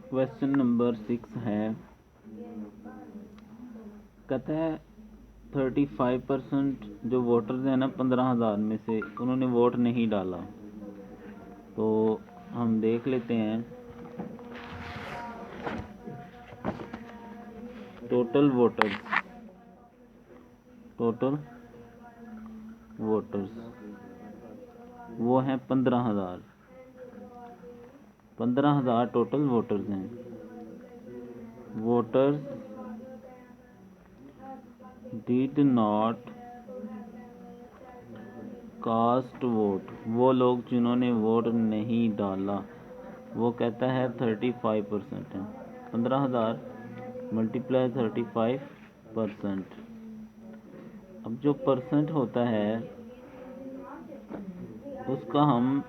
Question number 6 है, कहता है 35% जो वोटर्स हैं ना 15,000 में से उन्होंने वोट नहीं डाला। तो हम देख लेते हैं टोटल वोटर्स वो हैं 15,000 टोटल वोटर्स हैं। Voters did not cast vote, वो लोग जिन्होंने वोट नहीं डाला, वो कहता है 35% है। 15,000 मल्टीप्लाई 35%। अब जो परसेंट होता है उसका हम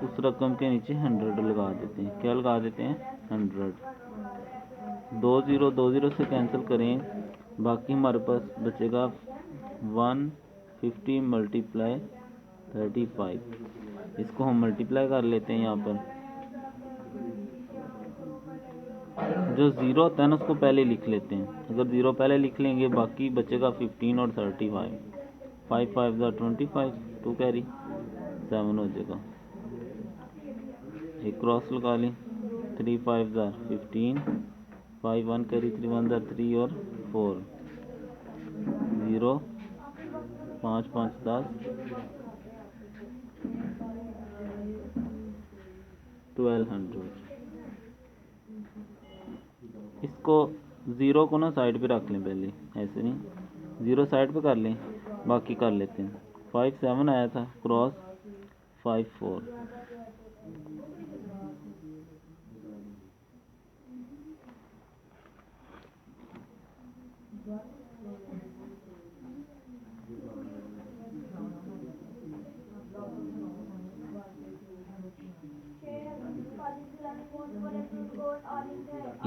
उस रकम के नीचे 100 लगा देते हैं। क्या लगा देते हैं? 100। 2 से कैंसिल करें, बाकी हमारे पास बचेगा 150 मल्टीप्लाई 35। इसको हम मल्टीप्लाई कर लेते हैं। यहाँ पर जो ज़ीरो होता है ना उसको पहले लिख लेते हैं। अगर ज़ीरो पहले लिख लेंगे बाकी बचेगा 15 और 35। 5 5 25, 2 कैरी 7 हो जाएगा। एक क्रॉस लगा लें, 3 5 15, 5 1 कैरी 3 1 3 और 4 0 5 5 10 1200। इसको ज़ीरो को ना साइड पे रख लें, पहले ऐसे नहीं, ज़ीरो साइड पे कर लें, बाकी कर लेते हैं। 5 7 आया था, क्रॉस 5 4।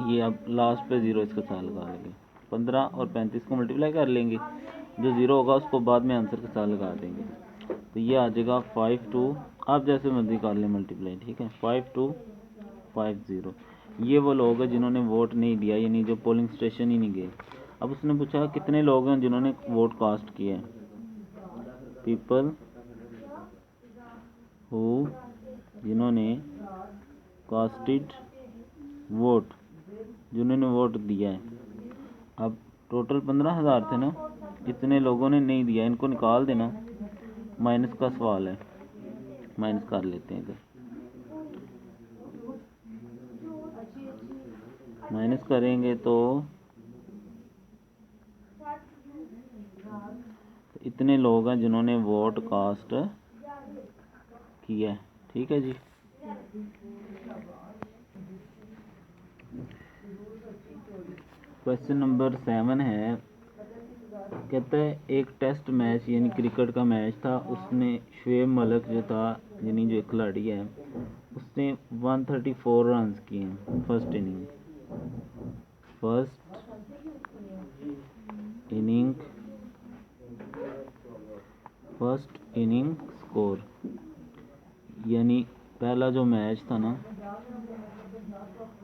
ये अब लास्ट पे ज़ीरो इसके साथ लगा देंगे। 15 और 35 को मल्टीप्लाई कर लेंगे, जो ज़ीरो होगा उसको बाद में आंसर के साथ लगा देंगे। तो ये आ जाएगा 5 2, आप जैसे मर्जी कर लें मल्टीप्लाई, ठीक है। 5250। ये वो लोग हैं जिन्होंने वोट नहीं दिया, यानी जो पोलिंग स्टेशन ही नहीं गए। अब उसने पूछा कितने लोग हैं जिन्होंने वोट कास्ट किया है। पीपल हु, जिन्होंने कास्टेड वोट, जिन्होंने वोट दिया है। अब टोटल 15,000 थे ना, इतने लोगों ने नहीं दिया, इनको निकाल देना। माइनस का सवाल है, माइनस कर लेते हैं। इधर माइनस करेंगे तो इतने लोग हैं जिन्होंने वोट कास्ट किया है, ठीक है जी। क्वेश्चन नंबर 7 है, कहता है एक टेस्ट मैच यानी क्रिकेट का मैच था, उसने शुएब मलिक जो था यानी जो खिलाड़ी है उसने 134 रन किए हैं फर्स्ट इनिंग स्कोर, यानी पहला जो मैच था ना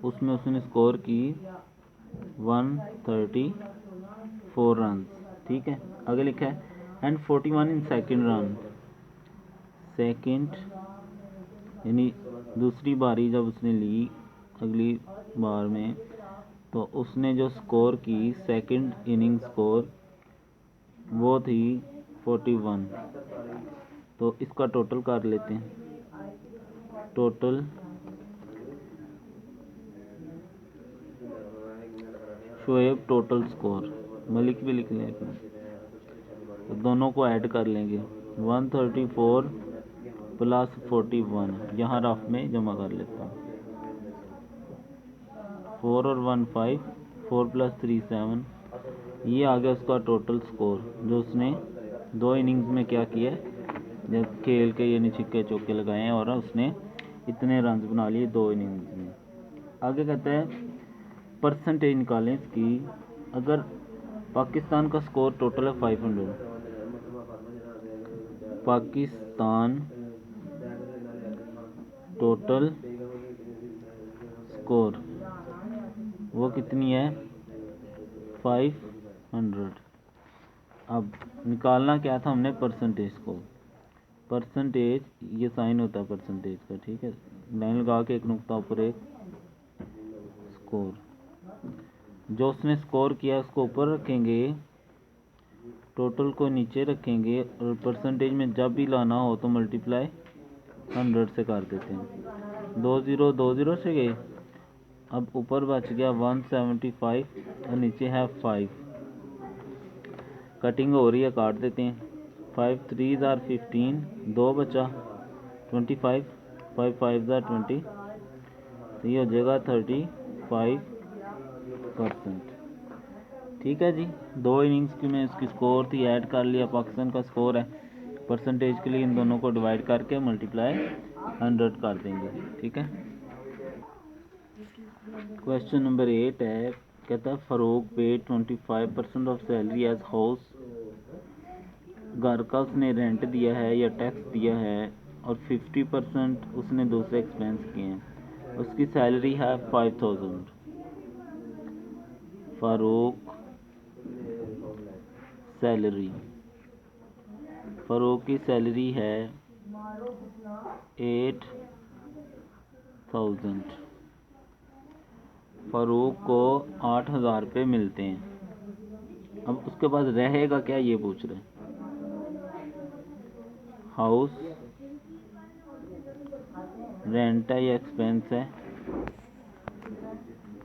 उसमें उसने स्कोर की 134 रन, ठीक है। आगे लिखा है एंड 41 इन सेकंड यानी दूसरी बारी जब उसने ली अगली बार में, तो उसने जो स्कोर की सेकंड इनिंग स्कोर वो थी 41। तो इसका टोटल कर लेते हैं। Total Shoaib total score, Malik भी लिख लें अपना, तो दोनों को ऐड कर लेंगे। 134 प्लस 41 यहाँ रफ में जमा कर लेता हूँ। 4 और 1 5, 4 + 3 7। ये आ गया उसका टोटल स्कोर जो उसने 2 इनिंग्स में क्या किया, जब खेल के यानी छिक्के चौके लगाए हैं और उसने इतने रन बना लिए 2 इनिंग्स में। आगे कहता है परसेंटेज निकालें इसकी। अगर पाकिस्तान का स्कोर टोटल है 500, पाकिस्तान टोटल स्कोर वो कितनी है 500। अब निकालना क्या था हमने परसेंटेज को, परसेंटेज ये साइन होता है परसेंटेज का, ठीक है, लाइन लगा के एक नुक्ता ऊपर एक स्कोर, जो उसने स्कोर किया उसको ऊपर रखेंगे, टोटल को नीचे रखेंगे और परसेंटेज में जब भी लाना हो तो मल्टीप्लाई 100 से कर देते हैं। 2 से गए, अब ऊपर बच गया 175 और नीचे है 5, कटिंग हो रही है, काट देते हैं। 5 3 आर 15, 2 बचा 25, 5 5 आर 20, तो ये हो जाएगा 35%। ठीक है जी, 2 इनिंग्स की में इसकी स्कोर थी, ऐड कर लिया, पाकिस्तान का स्कोर है, परसेंटेज के लिए इन दोनों को डिवाइड करके मल्टीप्लाई 100 कर देंगे। ठीक है, क्वेश्चन नंबर 8 है, कहता है फ़ारूक पे 25% ऑफ सैलरी एज हाउस, घर का उसने रेंट दिया है या टैक्स दिया है, और 50% उसने दूसरे एक्सपेंस किए हैं, उसकी सैलरी है 5000। फ़ारूक सैलरी, फ़ारूक की सैलरी है 8000, फ़ारूक को 8000 रुपये मिलते हैं। अब उसके पास रहेगा क्या ये पूछ रहे हैं। हाउस रेंट है या एक्सपेंस है,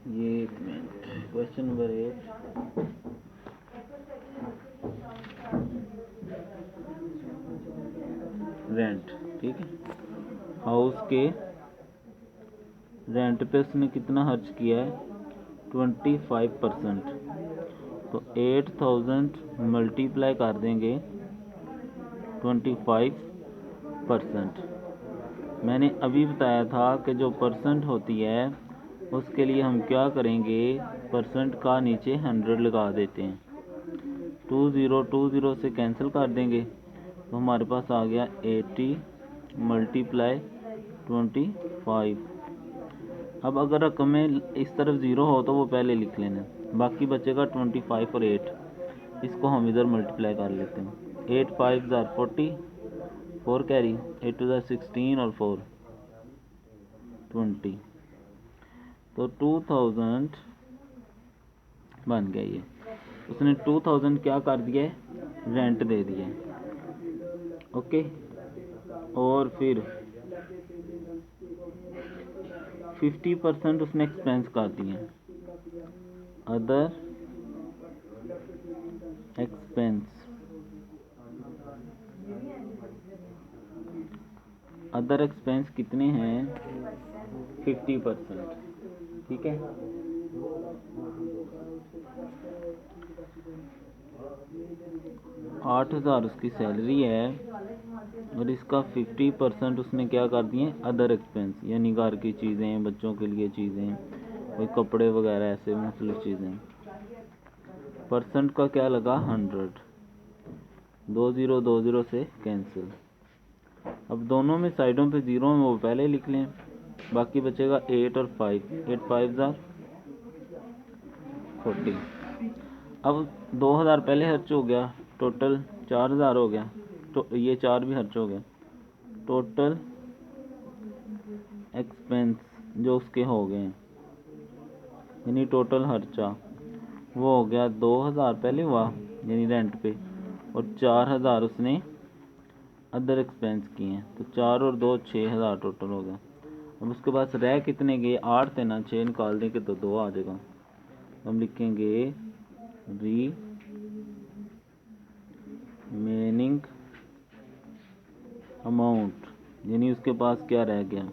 ये एक मिनट, क्वेश्चन नंबर 8, रेंट, ठीक है, हाउस के रेंट पे उसने कितना खर्च किया है 25%, तो 8000 मल्टीप्लाई कर देंगे 25%। मैंने अभी बताया था कि जो परसेंट होती है उसके लिए हम क्या करेंगे, परसेंट का नीचे 100 लगा देते हैं, 20 से कैंसिल कर देंगे, तो हमारे पास आ गया 80 मल्टीप्लाई 25। अब अगर रकम में इस तरफ 0 हो तो वो पहले लिख लेना, बाकी बचेगा 25 और 8, इसको हम इधर मल्टीप्लाई कर लेते हैं। 8 5 जार 40, 4 कैरी, 8 2 जार 16 और 4 20, तो 2000 बन गया ये। उसने 2000 क्या कर दिया है, रेंट दे दिया है, ओके, और फिर 50% उसने एक्सपेंस कर दिए, अदर एक्सपेंस, अदर एक्सपेंस कितने हैं 50%, ठीक है। 8000 उसकी सैलरी है और इसका 50% उसने क्या कर दिए अदर एक्सपेंस, यानी घर की चीज़ें, बच्चों के लिए चीज़ें, कोई कपड़े वगैरह, ऐसे मुख्तलिफ चीज़ें। परसेंट का क्या लगा 100, 20 से कैंसिल। अब दोनों में साइडों पे 0 में वो पहले लिख लें, बाकी बचेगा 8 और 5, 8 5 जार 40। अब 2000 पहले खर्च हो गया, टोटल 4000 हो गया, तो ये 4 भी खर्च हो गया, टोटल एक्सपेंस जो उसके हो गए यानी टोटल खर्चा वो हो गया 2000 पहले हुआ यानी रेंट पे, और 4000 उसने अदर एक्सपेंस किए हैं, तो 4 और 2 6000 टोटल हो गया। अब उसके पास रह कितने गए, 8 थे ना, 6 निकाल देंगे तो 2 आ जाएगा। हम लिखेंगे रिमेनिंग अमाउंट, यानी उसके पास क्या रह गया,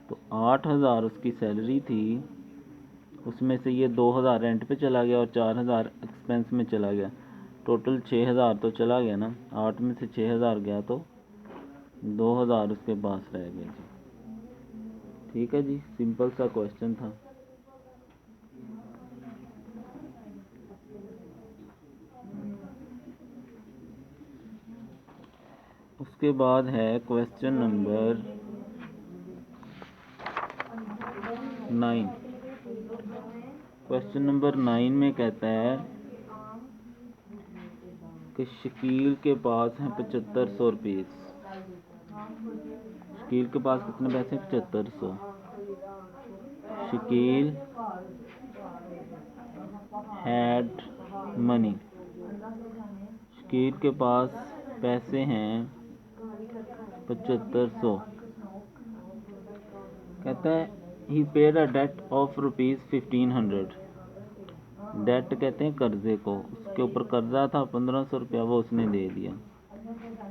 तो 8000 उसकी सैलरी थी, उसमें से ये 2000 रेंट पे चला गया और 4000 एक्सपेंस में चला गया, टोटल 6000 तो चला गया ना, 8 में से 6000 गया तो 2000 उसके पास रह गया जी। ठीक है जी, सिंपल सा क्वेश्चन था। उसके बाद है क्वेश्चन नंबर 9। क्वेश्चन नंबर 9 में कहता है कि शकील के पास हैं 7500 रुपये। शकील के पास कितने पैसे? 7500। Shakeel had money. शकील के पास पैसे हैं 7500। कहता है he paid a debt of ₹1500। Debt कहते हैं कर्जे को, उसके ऊपर कर्जा था 1500 रुपया, वो उसने दे दिया।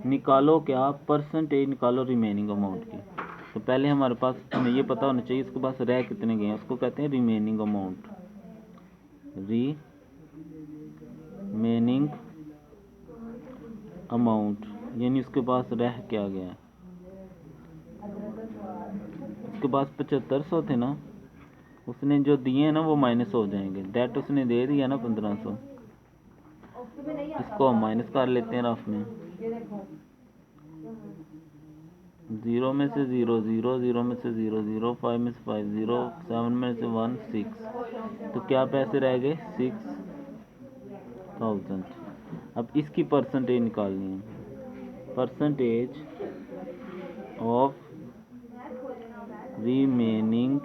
निकालो क्या? परसेंटेज निकालो रिमेनिंग अमाउंट की। तो पहले हमारे पास हमें ये पता होना चाहिए इसके पास रह कितने गए हैं, उसको कहते हैं रिमेनिंग अमाउंट। रिमेनिंग अमाउंट यानी उसके पास रह क्या गया। उसके पास 7500 थे ना, उसने जो दिए हैं ना वो माइनस हो जाएंगे। डेट उसने दे दिया ना 1500, इसको हम माइनस कर लेते हैं रफ में। 0 में से 0 0, 0 में से 0 0, 5 में से 5 0, 7 में से 1 6। तो क्या पैसे रह गए? 6000। अब इसकी परसेंटेज निकालनी है। परसेंटेज ऑफ रिमेनिंग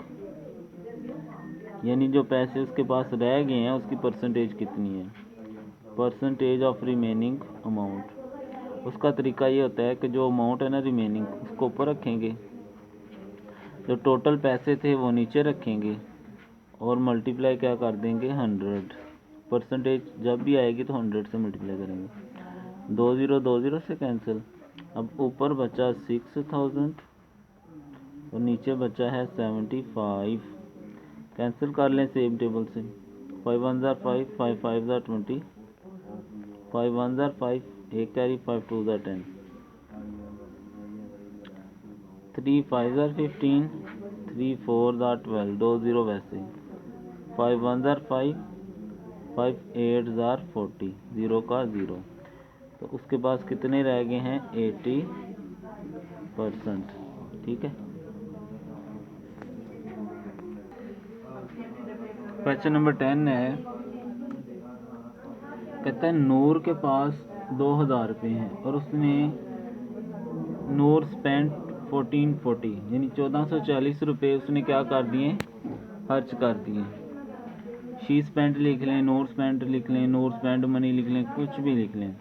यानी जो पैसे उसके पास रह गए हैं उसकी परसेंटेज कितनी है। परसेंटेज ऑफ रिमेनिंग अमाउंट, उसका तरीका ये होता है कि जो अमाउंट है ना रिमेनिंग उसको ऊपर रखेंगे, जो टोटल पैसे थे वो नीचे रखेंगे और मल्टीप्लाई क्या कर देंगे? 100। परसेंटेज जब भी आएगी तो 100 से मल्टीप्लाई करेंगे। 2 0 2 0 से कैंसिल। अब ऊपर बचा 6000 और नीचे बचा है 75। कैंसिल कर लें सेम टेबल से। 5 1 5, 5 5 20, 5 1 5, 1 कैरी, 5 2 10, 3 5 15, 3 4 12, 2 0 वैसे, 5 1 5, 5 8 40, 0 का 0। तो उसके पास कितने रह गए हैं? 80%। ठीक है। क्वेश्चन नंबर 10 है, कहता है नूर के पास 2000 रुपये हैं और उसने नूर स्पेंट 1440 यानी 1440 रुपये उसने क्या कर दिए? खर्च कर दिए। शी स्पेंट लिख लें, नूर स्पेंट लिख लें, नूर स्पेंट मनी लिख लें, कुछ भी लिख लें।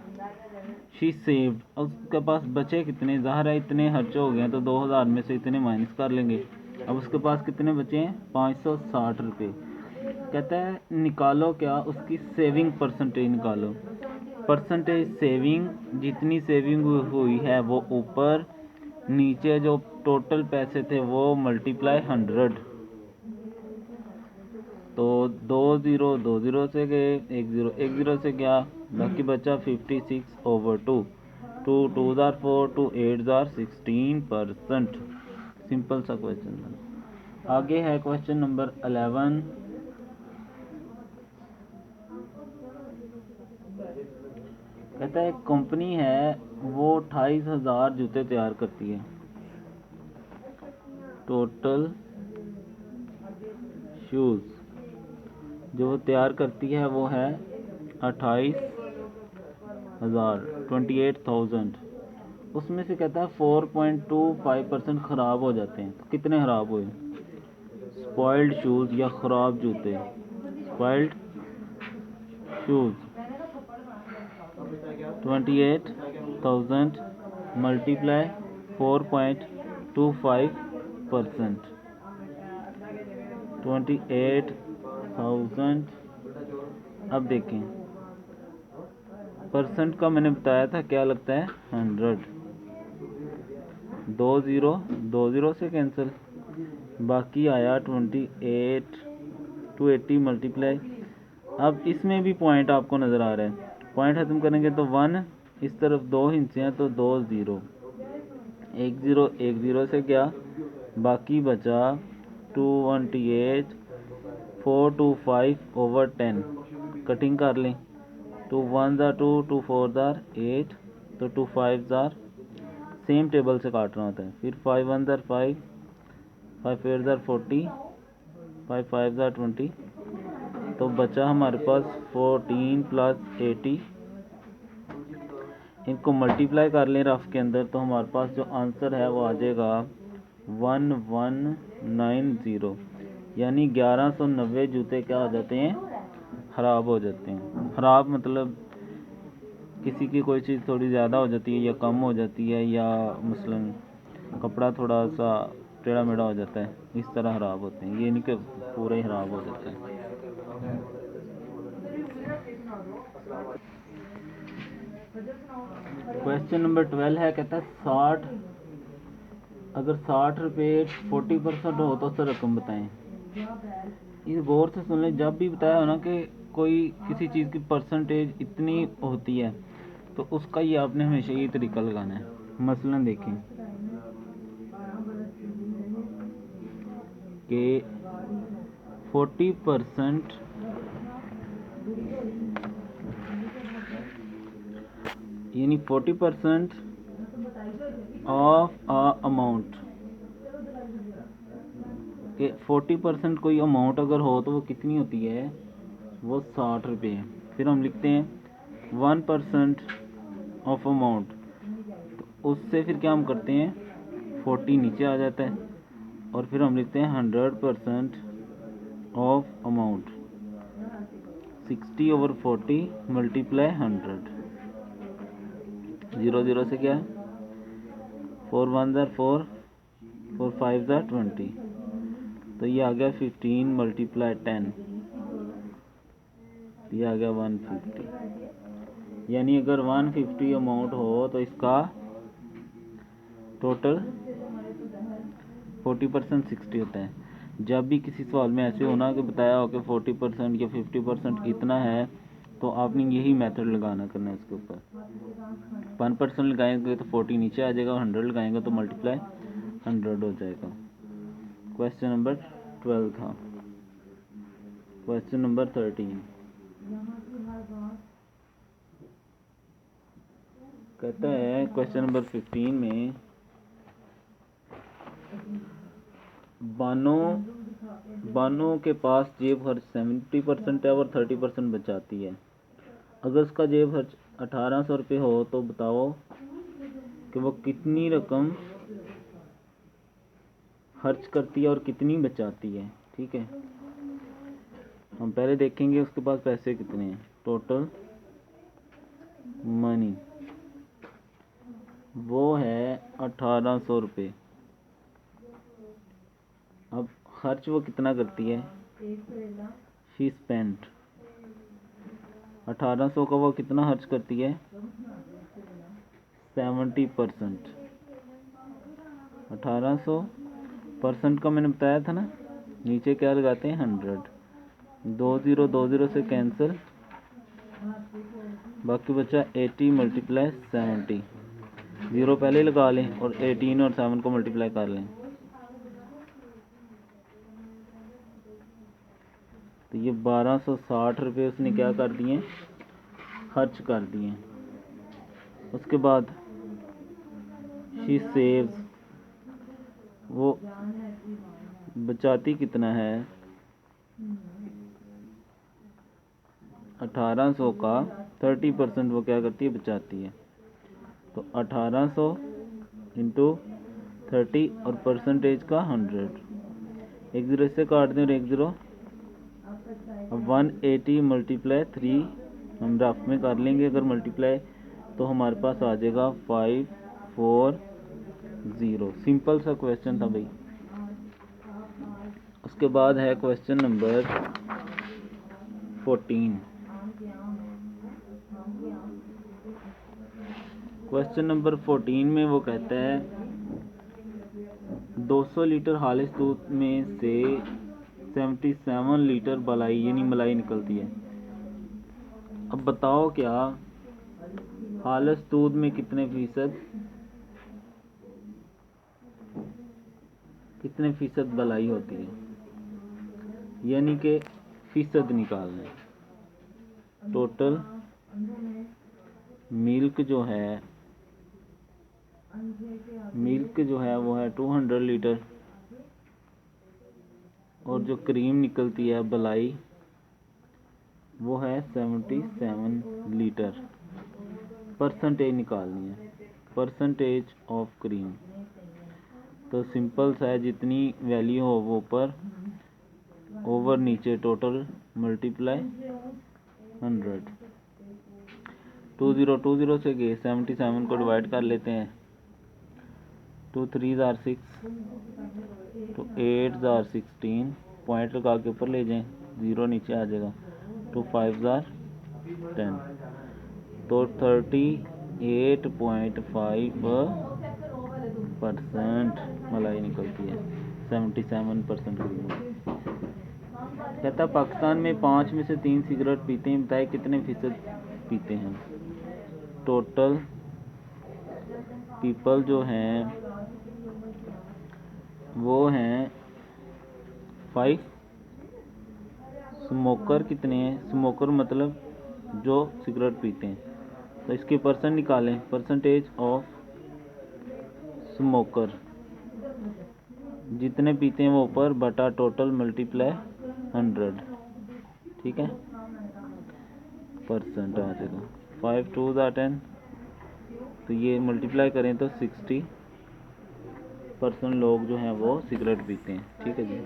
शी सेव्ड, उसके पास बचे कितने? ज़ाहिर है इतने खर्च हो गए हैं तो 2000 में से इतने माइनस कर लेंगे। अब उसके पास कितने बचे हैं? 560 रुपये। कहता है निकालो क्या? उसकी सेविंग परसेंटेज निकालो। परसेंटेज सेविंग, जितनी सेविंग हुई है वो ऊपर, नीचे जो टोटल पैसे थे वो मल्टीप्लाई 100। तो 2 0 2 0 से गए, 1 0 1 0 से गया, बाकी बचा 56/2। 2 2 4, 2 8 16%। सिंपल सा क्वेश्चन था। आगे है क्वेश्चन नंबर 11। कहता है कंपनी है वो 28,000 जूते तैयार करती है। टोटल शूज़ जो वो तैयार करती है वो है 28,000, 28,000। उसमें से कहता है 4.25% ख़राब हो जाते हैं। तो कितने ख़राब हुए? स्पॉइल्ड शूज़ या ख़राब जूते। Spoiled shoes 28,000 multiply 4.25%। 28,000। अब देखें परसेंट का मैंने बताया था क्या लगता है? 100। 2 0 2 0 से कैंसिल, बाकी आया 28 280 मल्टीप्लाई। अब इसमें भी पॉइंट आपको नज़र आ रहा है। पॉइंट ख़त्म करेंगे तो 1, इस तरफ 2 हिस्से हैं तो 2 0, 1 0 1 0 से गया, बाकी बचा 228 425/10। कटिंग कर लें। 2 1 2, 2 4 8, तो 2 5 सेम टेबल से काटना होता है। फिर 5 1 5, 5 8 40, 5 5 20, तो बचा हमारे पास 14 + 80। इनको मल्टीप्लाई कर लें रफ के अंदर, तो हमारे पास जो आंसर है वो आ जाएगा 1190। यानी 1190 जूते क्या हो जाते हैं, ख़राब हो जाते हैं। ख़राब मतलब किसी की कोई चीज़ थोड़ी ज़्यादा हो जाती है या कम हो जाती है, या मसलन कपड़ा थोड़ा सा टेढ़ा मेढ़ा हो जाता है, इस तरह ख़राब होते हैं। ये नहीं कि पूरे ही ख़राब हो जाते हैं। क्वेश्चन नंबर 12 है, कहता है 60, अगर 60 रुपये 40% हो तो सर रकम बताएं। ये गौर से सुन लें, जब भी बताया हो ना कि कोई किसी चीज़ की परसेंटेज इतनी होती है तो उसका ही आपने हमेशा ये तरीका लगाना है। मसलन देखें कि 40% यानी 40% ऑफ अमाउंट, कि 40% कोई अमाउंट अगर हो तो वो कितनी होती है, वो 60 रुपये है। फिर हम लिखते हैं 1% ऑफ अमाउंट, तो उससे फिर क्या हम करते हैं 40 नीचे आ जाता है, और फिर हम लिखते हैं 100% ऑफ अमाउंट, 60/40 × 100। 0 0 से क्या है, 4 1 4, 4 5 20, तो ये आ गया 15 × 10, ये आ गया 150। यानी अगर 150 अमाउंट हो तो इसका टोटल 40% 60 होता है। जब भी किसी सवाल में ऐसे होना कि बताया हो कि 40% या 50% इतना है, तो आपने यही मेथड लगाना करना है इसके ऊपर। 1% लगाएंगे तो 40 नीचे आ जाएगा, 100 लगाएंगे तो मल्टीप्लाई 100 हो जाएगा। क्वेश्चन नंबर 12 था। क्वेश्चन नंबर 13 कहता है, क्वेश्चन नंबर 15 में बानो के पास जेब खर्च 70% है और 30% बचाती है। अगर उसका जेब खर्च 1800 रुपये हो तो बताओ कि वो कितनी रकम खर्च करती है और कितनी बचाती है। ठीक है, हम पहले देखेंगे उसके पास पैसे कितने हैं। टोटल मनी वो है 1800 रुपये। अब खर्च वो कितना करती है, शी स्पेंट 1800 का वो कितना खर्च करती है, 70%। 1800% का मैंने बताया था ना, नीचे क्या लगाते हैं 100, 2 0 2 0 से कैंसिल, बाकी बचा 80 × 70। 0 पहले लगा लें और 18 और 7 को मल्टीप्लाई कर लें, तो ये 1260 रुपये उसने क्या कर दिए, खर्च कर दिए। उसके बाद शी सेव्स, वो बचाती कितना है, 1800 का 30% वो क्या करती है, बचाती है। तो 1800 × 30 और परसेंटेज का 100, 1 0 से काट दें और 1 0। अब 180 × 3 हम रफ में कर लेंगे, अगर मल्टीप्लाई तो हमारे पास आ जाएगा 540। सिंपल सा क्वेश्चन था भाई। उसके बाद है क्वेश्चन नंबर 14। क्वेश्चन नंबर 14 में वो कहता है 200 लीटर खालिस दूध में से 77 लीटर मलाई यानी मलाई निकलती है। अब बताओ क्या खालिस दूध में कितने फीसद मलाई होती है, यानी कि फीसद निकालना है। टोटल मिल्क जो है वो है 200 लीटर, और जो क्रीम निकलती है बलाई वो है 77 लीटर। परसेंटेज निकालनी है, परसेंटेज ऑफ क्रीम। तो सिंपल सा है, जितनी वैल्यू हो वो ऊपर ओवर नीचे टोटल मल्टीप्लाई 100। 20 से गए 77 को डिवाइड कर लेते हैं। 2 3 जार 6 तो 8 जार 16, पॉइंट लगा के ऊपर ले जाएं, 0 नीचे आ जाएगा। 2 5 जार 10 तो 38.5% मलाई निकलती है। 77% कहता पाकिस्तान में 5 में से 3 सिगरेट पीते हैं, बताए कितने फीसद पीते हैं। टोटल पीपल जो हैं वो हैं 5। स्मोकर कितने हैं, स्मोकर मतलब जो सिगरेट पीते हैं, तो इसके परसेंट निकालें, परसेंटेज ऑफ स्मोकर। जितने पीते हैं वो ऊपर बटा टोटल मल्टीप्लाई 100, ठीक है, परसेंट आ जाएगा। 5 2 10, तो ये मल्टीप्लाई करें तो 60% लोग जो हैं वो सिगरेट पीते हैं, ठीक है जी।